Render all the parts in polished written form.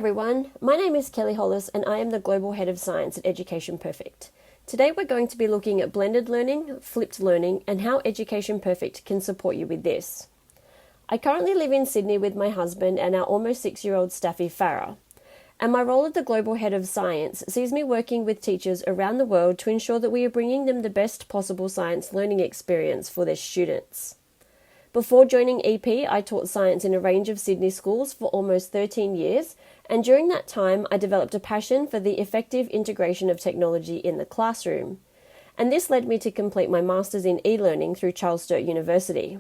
everyone, my name is Kelly Hollis and I am the Global Head of Science at Education Perfect. Today we're going to be looking at blended learning, flipped learning, and how Education Perfect can support you with this. I currently live in Sydney with my husband and our almost 6-year-old Staffy Farah, and my role as the Global Head of Science sees me working with teachers around the world to ensure that we are bringing them the best possible science learning experience for their students. Before joining EP, I taught science in a range of Sydney schools for almost 13 years, and during that time I developed a passion for the effective integration of technology in the classroom. And this led me to complete my Masters in e-learning through Charles Sturt University.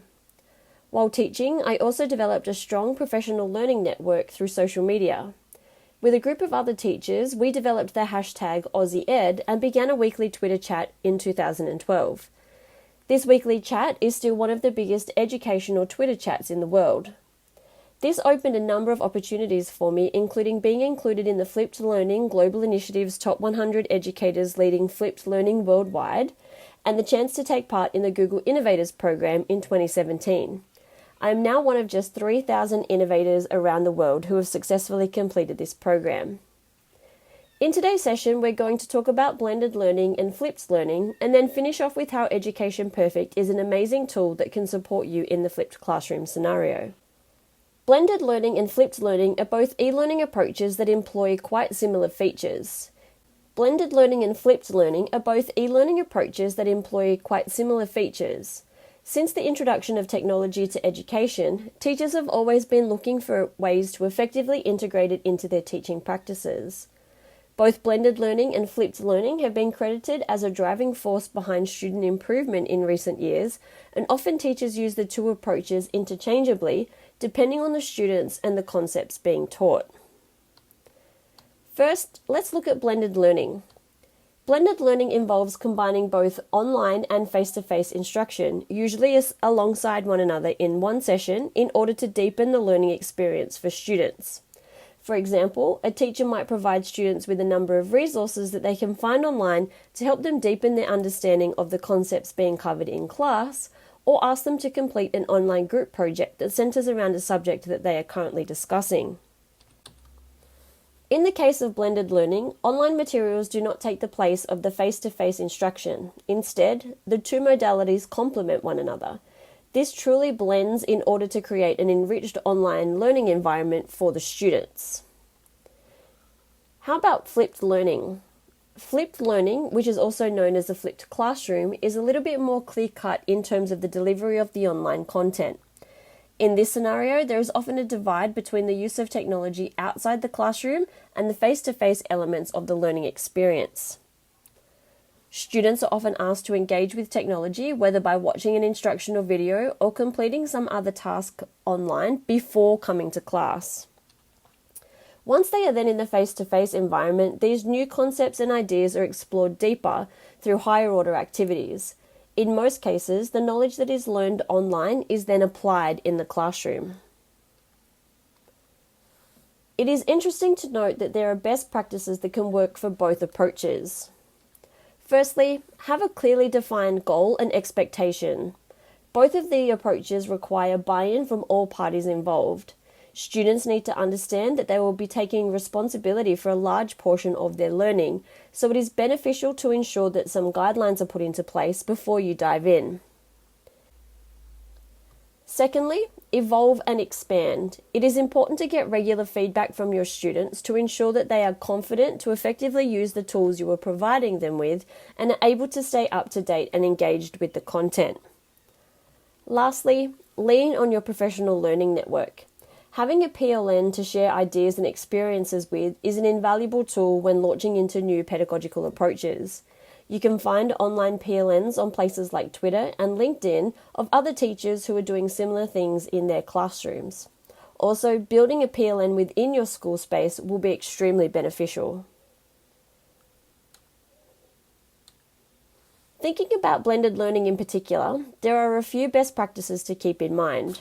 While teaching, I also developed a strong professional learning network through social media. With a group of other teachers, we developed the hashtag AussieEd and began a weekly Twitter chat in 2012. This weekly chat is still one of the biggest educational Twitter chats in the world. This opened a number of opportunities for me, including being included in the Flipped Learning Global Initiative's Top 100 Educators Leading Flipped Learning Worldwide, and the chance to take part in the Google Innovators Program in 2017. I am now one of just 3,000 innovators around the world who have successfully completed this program. In today's session, we're going to talk about blended learning and flipped learning, and then finish off with how Education Perfect is an amazing tool that can support you in the flipped classroom scenario. Blended learning and flipped learning are both e-learning approaches that employ quite similar features. Blended learning and flipped learning are both e-learning approaches that employ quite similar features. Since the introduction of technology to education, teachers have always been looking for ways to effectively integrate it into their teaching practices. Both blended learning and flipped learning have been credited as a driving force behind student improvement in recent years, and often teachers use the two approaches interchangeably, depending on the students and the concepts being taught. First, let's look at blended learning. Blended learning involves combining both online and face-to-face instruction, usually alongside one another in one session, in order to deepen the learning experience for students. For example, a teacher might provide students with a number of resources that they can find online to help them deepen their understanding of the concepts being covered in class, or ask them to complete an online group project that centers around a subject that they are currently discussing. In the case of blended learning, online materials do not take the place of the face-to-face instruction. Instead, the two modalities complement one another. This truly blends in order to create an enriched online learning environment for the students. How about flipped learning? Flipped learning, which is also known as the flipped classroom, is a little bit more clear-cut in terms of the delivery of the online content. In this scenario, there is often a divide between the use of technology outside the classroom and the face-to-face elements of the learning experience. Students are often asked to engage with technology, whether by watching an instructional video or completing some other task online before coming to class. Once they are then in the face-to-face environment, these new concepts and ideas are explored deeper through higher order activities. In most cases, the knowledge that is learned online is then applied in the classroom. It is interesting to note that there are best practices that can work for both approaches. Firstly, have a clearly defined goal and expectation. Both of the approaches require buy-in from all parties involved. Students need to understand that they will be taking responsibility for a large portion of their learning, so it is beneficial to ensure that some guidelines are put into place before you dive in. Secondly, evolve and expand. It is important to get regular feedback from your students to ensure that they are confident to effectively use the tools you are providing them with and are able to stay up to date and engaged with the content. Lastly, lean on your professional learning network. Having a PLN to share ideas and experiences with is an invaluable tool when launching into new pedagogical approaches. You can find online PLNs on places like Twitter and LinkedIn of other teachers who are doing similar things in their classrooms. Also, building a PLN within your school space will be extremely beneficial. Thinking about blended learning in particular, there are a few best practices to keep in mind.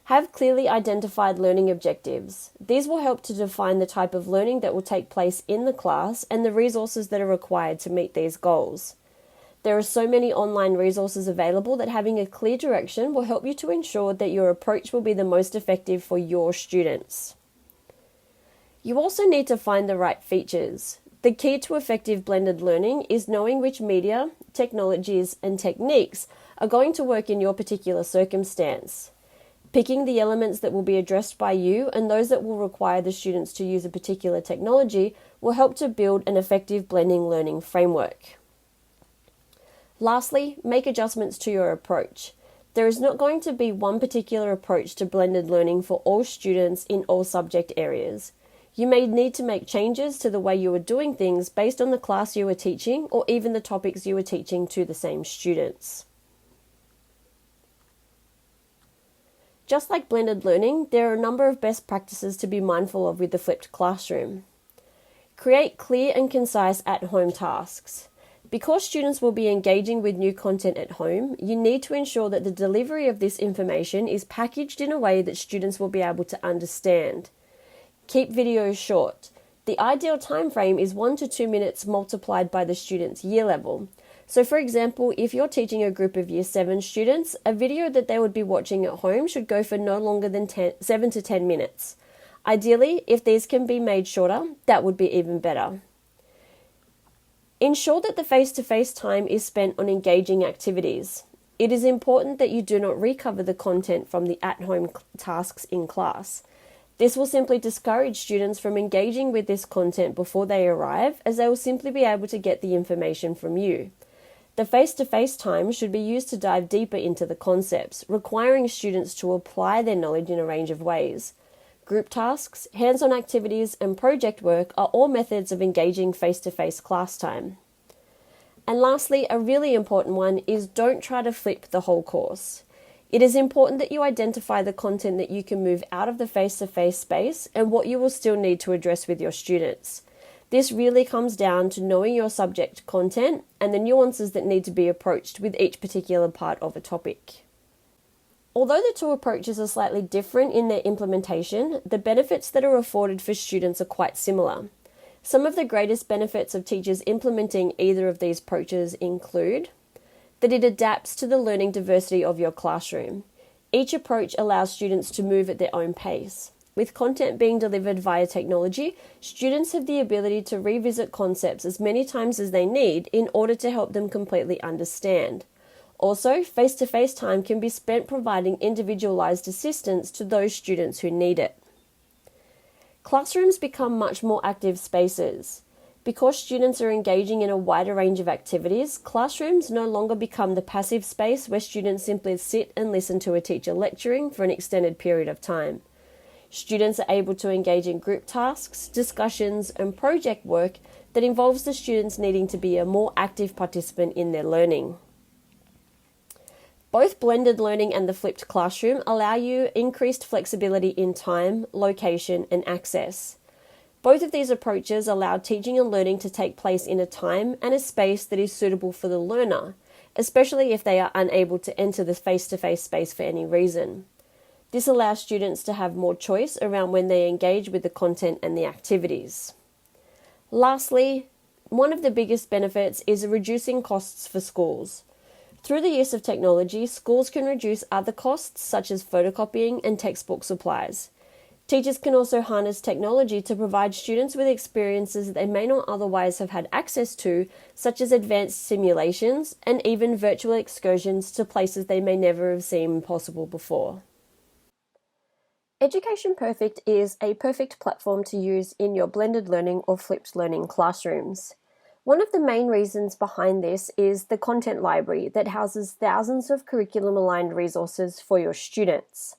Have clearly identified learning objectives. These will help to define the type of learning that will take place in the class and the resources that are required to meet these goals. There are so many online resources available that having a clear direction will help you to ensure that your approach will be the most effective for your students. You also need to find the right features. The key to effective blended learning is knowing which media, technologies, and techniques are going to work in your particular circumstance. Picking the elements that will be addressed by you and those that will require the students to use a particular technology will help to build an effective blending learning framework. Lastly, make adjustments to your approach. There is not going to be one particular approach to blended learning for all students in all subject areas. You may need to make changes to the way you are doing things based on the class you are teaching or even the topics you are teaching to the same students. Just like blended learning, there are a number of best practices to be mindful of with the flipped classroom. Create clear and concise at-home tasks. Because students will be engaging with new content at home, you need to ensure that the delivery of this information is packaged in a way that students will be able to understand. Keep videos short. The ideal time frame is 1 to 2 minutes multiplied by the student's year level. So for example, if you're teaching a group of Year 7 students, a video that they would be watching at home should go for no longer than 7 to 10 minutes. Ideally, if these can be made shorter, that would be even better. Ensure that the face-to-face time is spent on engaging activities. It is important that you do not recover the content from the at-home tasks in class. This will simply discourage students from engaging with this content before they arrive, as they will simply be able to get the information from you. The face-to-face time should be used to dive deeper into the concepts, requiring students to apply their knowledge in a range of ways. Group tasks, hands-on activities, and project work are all methods of engaging face-to-face class time. And lastly, a really important one is don't try to flip the whole course. It is important that you identify the content that you can move out of the face-to-face space and what you will still need to address with your students. This really comes down to knowing your subject content and the nuances that need to be approached with each particular part of a topic. Although the two approaches are slightly different in their implementation, the benefits that are afforded for students are quite similar. Some of the greatest benefits of teachers implementing either of these approaches include that it adapts to the learning diversity of your classroom. Each approach allows students to move at their own pace. With content being delivered via technology, students have the ability to revisit concepts as many times as they need in order to help them completely understand. Also, face-to-face time can be spent providing individualized assistance to those students who need it. Classrooms become much more active spaces. Because students are engaging in a wider range of activities, classrooms no longer become the passive space where students simply sit and listen to a teacher lecturing for an extended period of time. Students are able to engage in group tasks, discussions, and project work that involves the students needing to be a more active participant in their learning. Both blended learning and the flipped classroom allow you increased flexibility in time, location, and access. Both of these approaches allow teaching and learning to take place in a time and a space that is suitable for the learner, especially if they are unable to enter the face-to-face space for any reason. This allows students to have more choice around when they engage with the content and the activities. Lastly, one of the biggest benefits is reducing costs for schools. Through the use of technology, schools can reduce other costs such as photocopying and textbook supplies. Teachers can also harness technology to provide students with experiences that they may not otherwise have had access to, such as advanced simulations and even virtual excursions to places they may never have seen possible before. Education Perfect is a perfect platform to use in your blended learning or flipped learning classrooms. One of the main reasons behind this is the content library that houses thousands of curriculum-aligned resources for your students.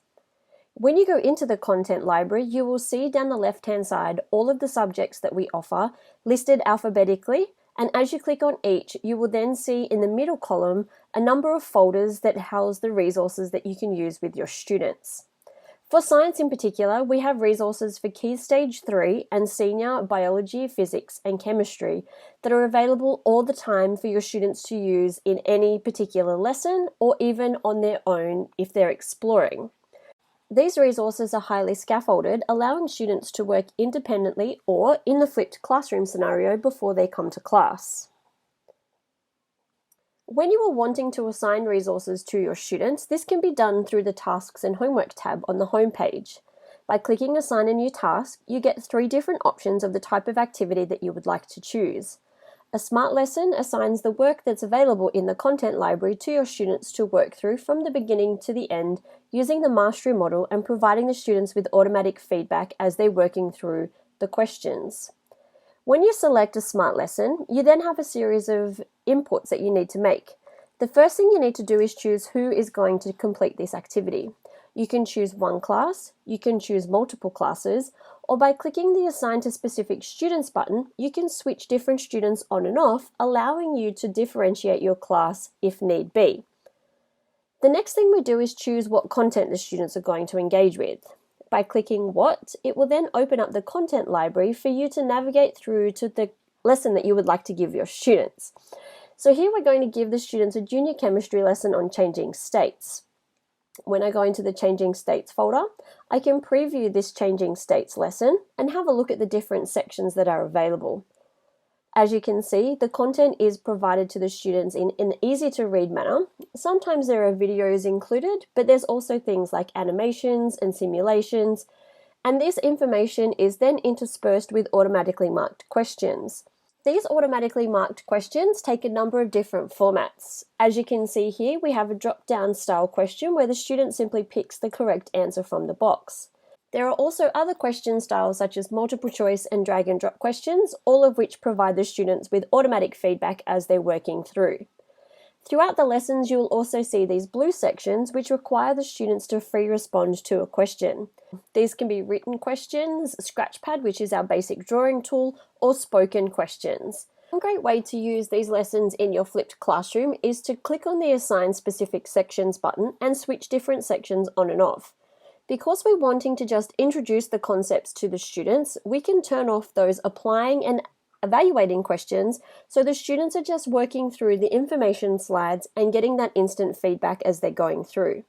When you go into the content library, you will see down the left-hand side all of the subjects that we offer listed alphabetically, and as you click on each, you will then see in the middle column a number of folders that house the resources that you can use with your students. For science in particular, we have resources for Key Stage 3 and Senior Biology, Physics and Chemistry that are available all the time for your students to use in any particular lesson or even on their own if they're exploring. These resources are highly scaffolded, allowing students to work independently or in the flipped classroom scenario before they come to class. When you are wanting to assign resources to your students, this can be done through the Tasks and Homework tab on the home page. By clicking Assign a New Task, you get 3 different options of the type of activity that you would like to choose. A Smart Lesson assigns the work that's available in the content library to your students to work through from the beginning to the end using the mastery model and providing the students with automatic feedback as they're working through the questions. When you select a Smart Lesson, you then have a series of inputs that you need to make. The first thing you need to do is choose who is going to complete this activity. You can choose one class, you can choose multiple classes, or by clicking the Assign to Specific Students button, you can switch different students on and off, allowing you to differentiate your class if need be. The next thing we do is choose what content the students are going to engage with. By clicking What, it will then open up the content library for you to navigate through to the lesson that you would like to give your students. So here we're going to give the students a junior chemistry lesson on changing states. When I go into the Changing States folder, I can preview this Changing States lesson and have a look at the different sections that are available. As you can see, the content is provided to the students in an easy-to-read manner. Sometimes there are videos included, but there's also things like animations and simulations, and this information is then interspersed with automatically marked questions. These automatically marked questions take a number of different formats. As you can see here, we have a drop-down style question where the student simply picks the correct answer from the box. There are also other question styles such as multiple choice and drag and drop questions, all of which provide the students with automatic feedback as they're working through. Throughout the lessons, you will also see these blue sections which require the students to free respond to a question. These can be written questions, Scratchpad, which is our basic drawing tool, or spoken questions. One great way to use these lessons in your flipped classroom is to click on the Assign Specific Sections button and switch different sections on and off. Because we're wanting to just introduce the concepts to the students, we can turn off those applying and evaluating questions, so the students are just working through the information slides and getting that instant feedback as they're going through.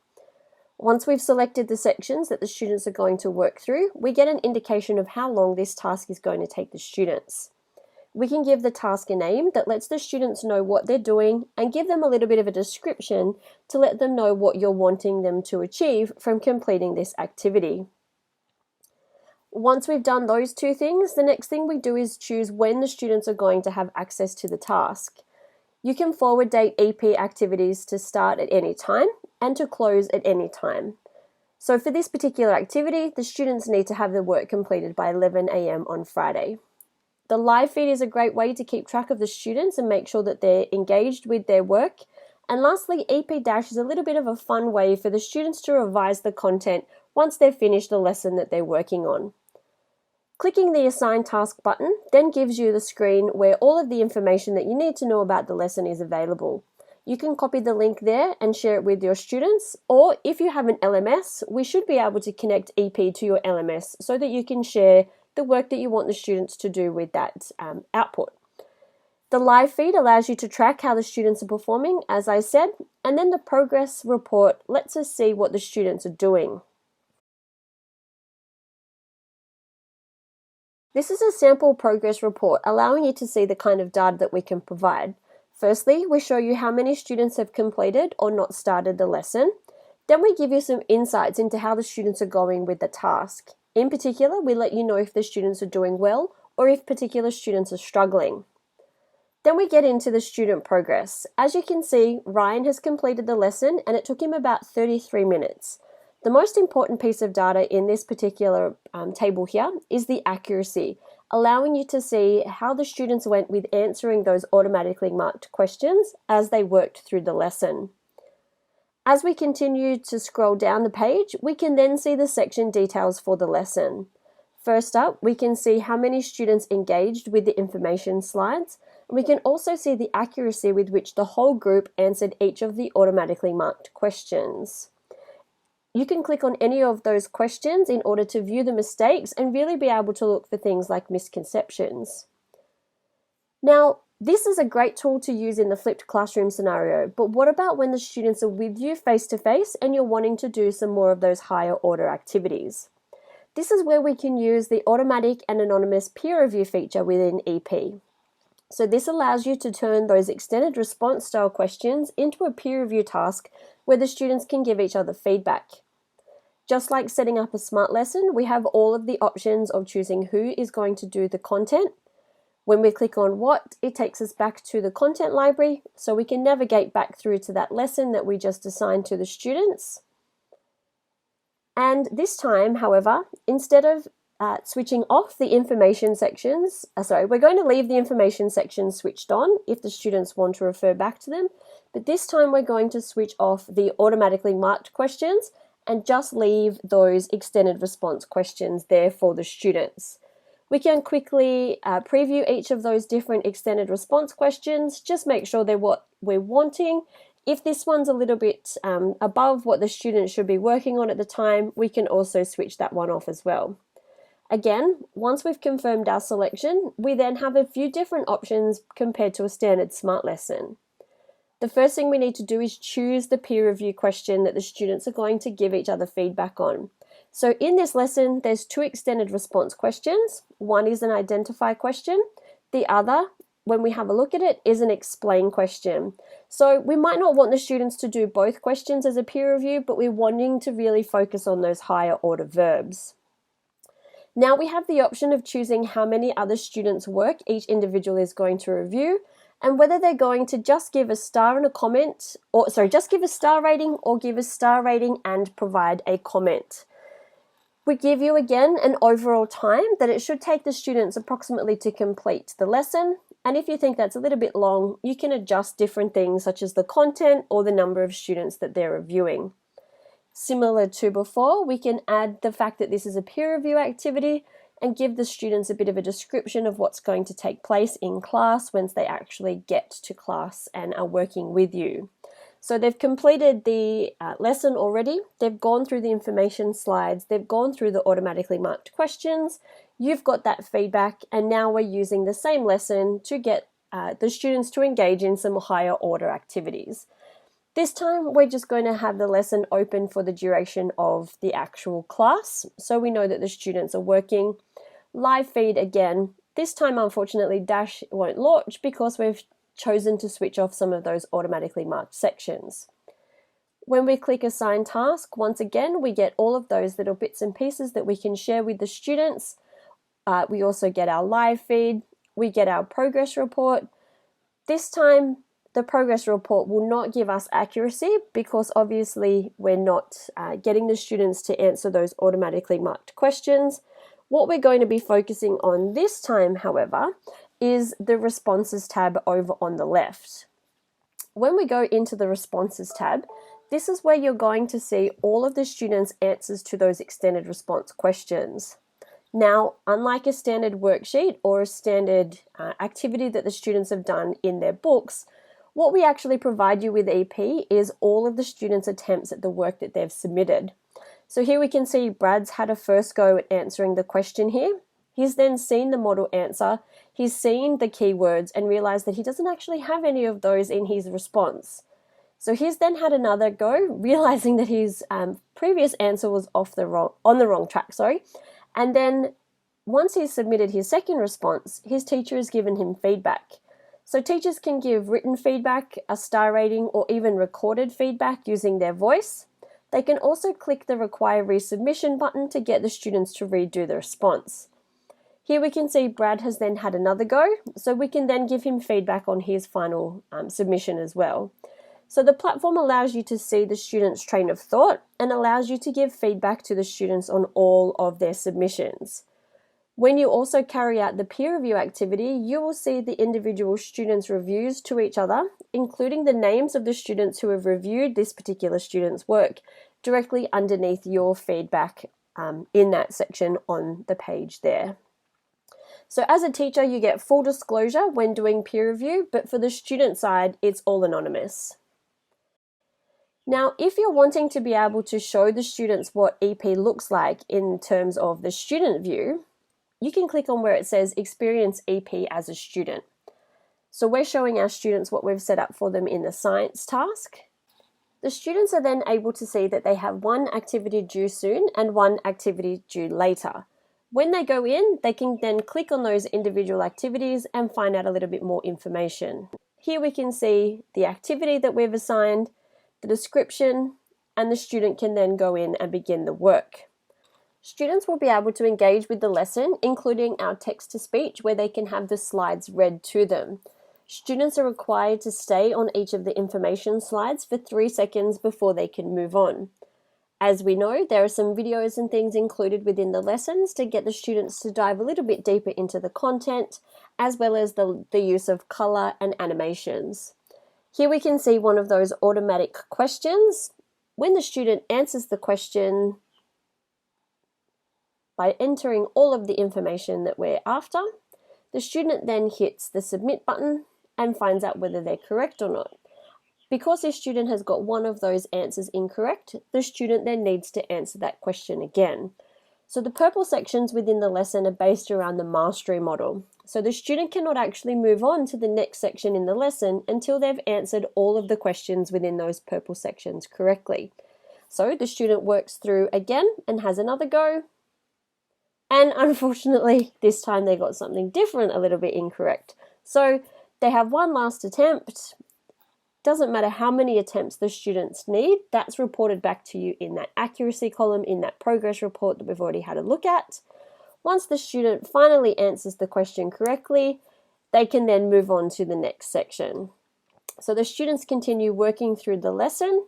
Once we've selected the sections that the students are going to work through, we get an indication of how long this task is going to take the students. We can give the task a name that lets the students know what they're doing and give them a little bit of a description to let them know what you're wanting them to achieve from completing this activity. Once we've done those 2 things, the next thing we do is choose when the students are going to have access to the task. You can forward date EP activities to start at any time and to close at any time. So for this particular activity, the students need to have the work completed by 11 a.m. on Friday. The live feed is a great way to keep track of the students and make sure that they're engaged with their work. And lastly, EP Dash is a little bit of a fun way for the students to revise the content once they've finished the lesson that they're working on. Clicking the Assign Task button then gives you the screen where all of the information that you need to know about the lesson is available. You can copy the link there and share it with your students, or if you have an LMS, we should be able to connect EP to your LMS so that you can share the work that you want the students to do with that output. The live feed allows you to track how the students are performing, as I said, and then the progress report lets us see what the students are doing. This is a sample progress report allowing you to see the kind of data that we can provide. Firstly, we show you how many students have completed or not started the lesson. Then we give you some insights into how the students are going with the task. In particular, we let you know if the students are doing well or if particular students are struggling. Then we get into the student progress. As you can see, Ryan has completed the lesson and it took him about 33 minutes. The most important piece of data in this particular table here is the accuracy, allowing you to see how the students went with answering those automatically marked questions as they worked through the lesson. As we continue to scroll down the page, we can then see the section details for the lesson. First up, we can see how many students engaged with the information slides. We can also see the accuracy with which the whole group answered each of the automatically marked questions. You can click on any of those questions in order to view the mistakes and really be able to look for things like misconceptions. Now, this is a great tool to use in the flipped classroom scenario, but what about when the students are with you face to face and you're wanting to do some more of those higher order activities? This is where we can use the automatic and anonymous peer review feature within EP. So this allows you to turn those extended response style questions into a peer review task where the students can give each other feedback. Just like setting up a smart lesson, we have all of the options of choosing who is going to do the content. When we click on what, it takes us back to the content library, so we can navigate back through to that lesson that we just assigned to the students. And this time, however, instead of switching off the information sections, we're going to leave the information sections switched on if the students want to refer back to them, but this time we're going to switch off the automatically marked questions and just leave those extended response questions there for the students. We can quickly preview each of those different extended response questions, just make sure they're what we're wanting. If this one's a little bit above what the student should be working on at the time, we can also switch that one off as well. Again, once we've confirmed our selection, we then have a few different options compared to a standard SMART lesson. The first thing we need to do is choose the peer review question that the students are going to give each other feedback on. So in this lesson, there's 2 extended response questions. One is an identify question. The other, when we have a look at it, is an explain question. So we might not want the students to do both questions as a peer review, but we're wanting to really focus on those higher order verbs. Now we have the option of choosing how many other students' work each individual is going to review, and whether they're going to just give a star and a comment, just give a star rating or give a star rating and provide a comment. We give you again an overall time that it should take the students approximately to complete the lesson, and if you think that's a little bit long, you can adjust different things such as the content or the number of students that they're reviewing. Similar to before, we can add the fact that this is a peer review activity and give the students a bit of a description of what's going to take place in class once they actually get to class and are working with you. So they've completed the lesson already, they've gone through the information slides, they've gone through the automatically marked questions, you've got that feedback, and now we're using the same lesson to get the students to engage in some higher order activities. This time we're just going to have the lesson open for the duration of the actual class, so we know that the students are working. Live feed again, this time unfortunately Dash won't launch because we've chosen to switch off some of those automatically marked sections. When we click assign task, once again we get all of those little bits and pieces that we can share with the students. We also get our live feed, we get our progress report. This time the progress report will not give us accuracy because obviously we're not getting the students to answer those automatically marked questions. What we're going to be focusing on this time, however, is the responses tab over on the left. When we go into the responses tab, this is where you're going to see all of the students' answers to those extended response questions. Now, unlike a standard worksheet or a standard activity that the students have done in their books, what we actually provide you with EP is all of the students' attempts at the work that they've submitted. So here we can see Brad's had a first go at answering the question here. He's then seen the model answer, he's seen the keywords and realized that he doesn't actually have any of those in his response. So he's then had another go, realizing that his previous answer was on the wrong track. And then once he's submitted his second response, his teacher has given him feedback. So teachers can give written feedback, a star rating, or even recorded feedback using their voice. They can also click the require resubmission button to get the students to redo the response. Here we can see Brad has then had another go, so we can then give him feedback on his final submission as well. So the platform allows you to see the students' train of thought and allows you to give feedback to the students on all of their submissions. When you also carry out the peer review activity, you will see the individual students' reviews to each other, including the names of the students who have reviewed this particular student's work, directly underneath your feedback in that section on the page there. So as a teacher, you get full disclosure when doing peer review, but for the student side, it's all anonymous. Now, if you're wanting to be able to show the students what EP looks like in terms of the student view, you can click on where it says Experience EP as a student. So we're showing our students what we've set up for them in the science task. The students are then able to see that they have one activity due soon and one activity due later. When they go in, they can then click on those individual activities and find out a little bit more information. Here we can see the activity that we've assigned, the description, and the student can then go in and begin the work. Students will be able to engage with the lesson, including our text-to-speech, where they can have the slides read to them. Students are required to stay on each of the information slides for 3 seconds before they can move on. As we know, there are some videos and things included within the lessons to get the students to dive a little bit deeper into the content, as well as the use of colour and animations. Here we can see one of those automatic questions. When the student answers the question by entering all of the information that we're after, the student then hits the submit button and finds out whether they're correct or not. Because this student has got one of those answers incorrect, the student then needs to answer that question again. So the purple sections within the lesson are based around the mastery model. So the student cannot actually move on to the next section in the lesson until they've answered all of the questions within those purple sections correctly. So the student works through again and has another go. And unfortunately, this time they got something different, a little bit incorrect. So they have one last attempt. Doesn't matter how many attempts the students need, that's reported back to you in that accuracy column, in that progress report that we've already had a look at. Once the student finally answers the question correctly, they can then move on to the next section. So the students continue working through the lesson.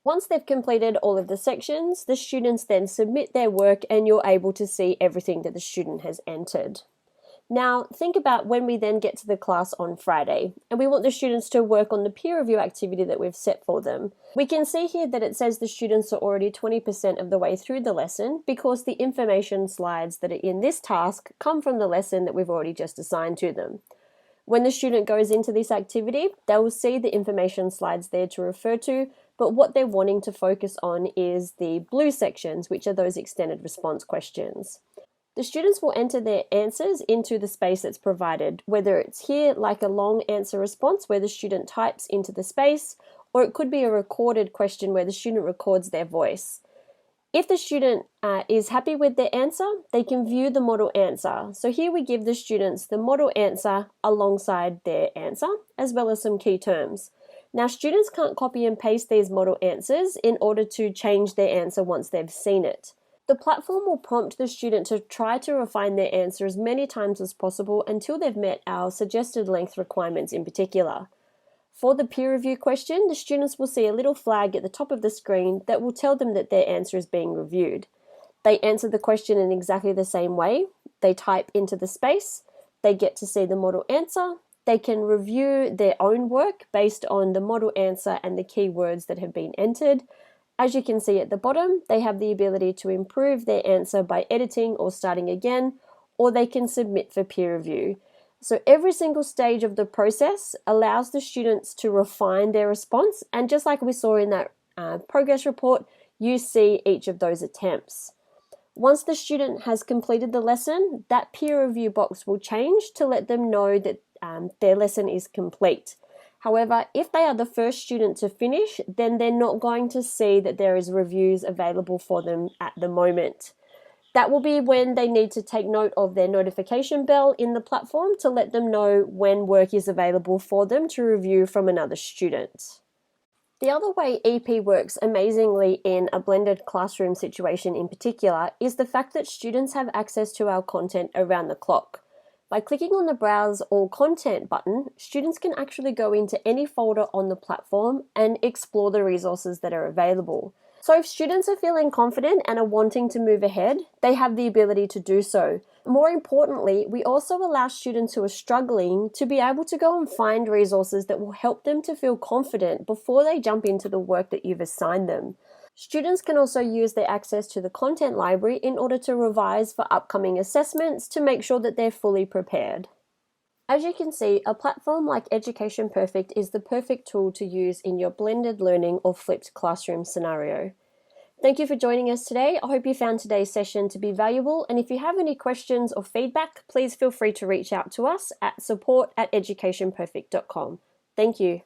Once they've completed all of the sections, the students then submit their work and you're able to see everything that the student has entered. Now, think about when we then get to the class on Friday and we want the students to work on the peer review activity that we've set for them. We can see here that it says the students are already 20% of the way through the lesson because the information slides that are in this task come from the lesson that we've already just assigned to them. When the student goes into this activity, they will see the information slides there to refer to, but what they're wanting to focus on is the blue sections, which are those extended response questions. The students will enter their answers into the space that's provided, whether it's here like a long answer response where the student types into the space, or it could be a recorded question where the student records their voice. If the student is happy with their answer, they can view the model answer. So here we give the students the model answer alongside their answer, as well as some key terms. Now, students can't copy and paste these model answers in order to change their answer once they've seen it. The platform will prompt the student to try to refine their answer as many times as possible until they've met our suggested length requirements in particular. For the peer review question, the students will see a little flag at the top of the screen that will tell them that their answer is being reviewed. They answer the question in exactly the same way. They type into the space, they get to see the model answer, they can review their own work based on the model answer and the keywords that have been entered. As you can see at the bottom, they have the ability to improve their answer by editing or starting again, or they can submit for peer review. So every single stage of the process allows the students to refine their response, and just like we saw in that progress report, you see each of those attempts. Once the student has completed the lesson, that peer review box will change to let them know that their lesson is complete. However, if they are the first student to finish, then they're not going to see that there is reviews available for them at the moment. That will be when they need to take note of their notification bell in the platform to let them know when work is available for them to review from another student. The other way EP works amazingly in a blended classroom situation in particular is the fact that students have access to our content around the clock. By clicking on the Browse All Content button, students can actually go into any folder on the platform and explore the resources that are available. So if students are feeling confident and are wanting to move ahead, they have the ability to do so. More importantly, we also allow students who are struggling to be able to go and find resources that will help them to feel confident before they jump into the work that you've assigned them. Students can also use their access to the content library in order to revise for upcoming assessments to make sure that they're fully prepared. As you can see, a platform like Education Perfect is the perfect tool to use in your blended learning or flipped classroom scenario. Thank you for joining us today. I hope you found today's session to be valuable, and if you have any questions or feedback, please feel free to reach out to us at support@educationperfect.com. Thank you.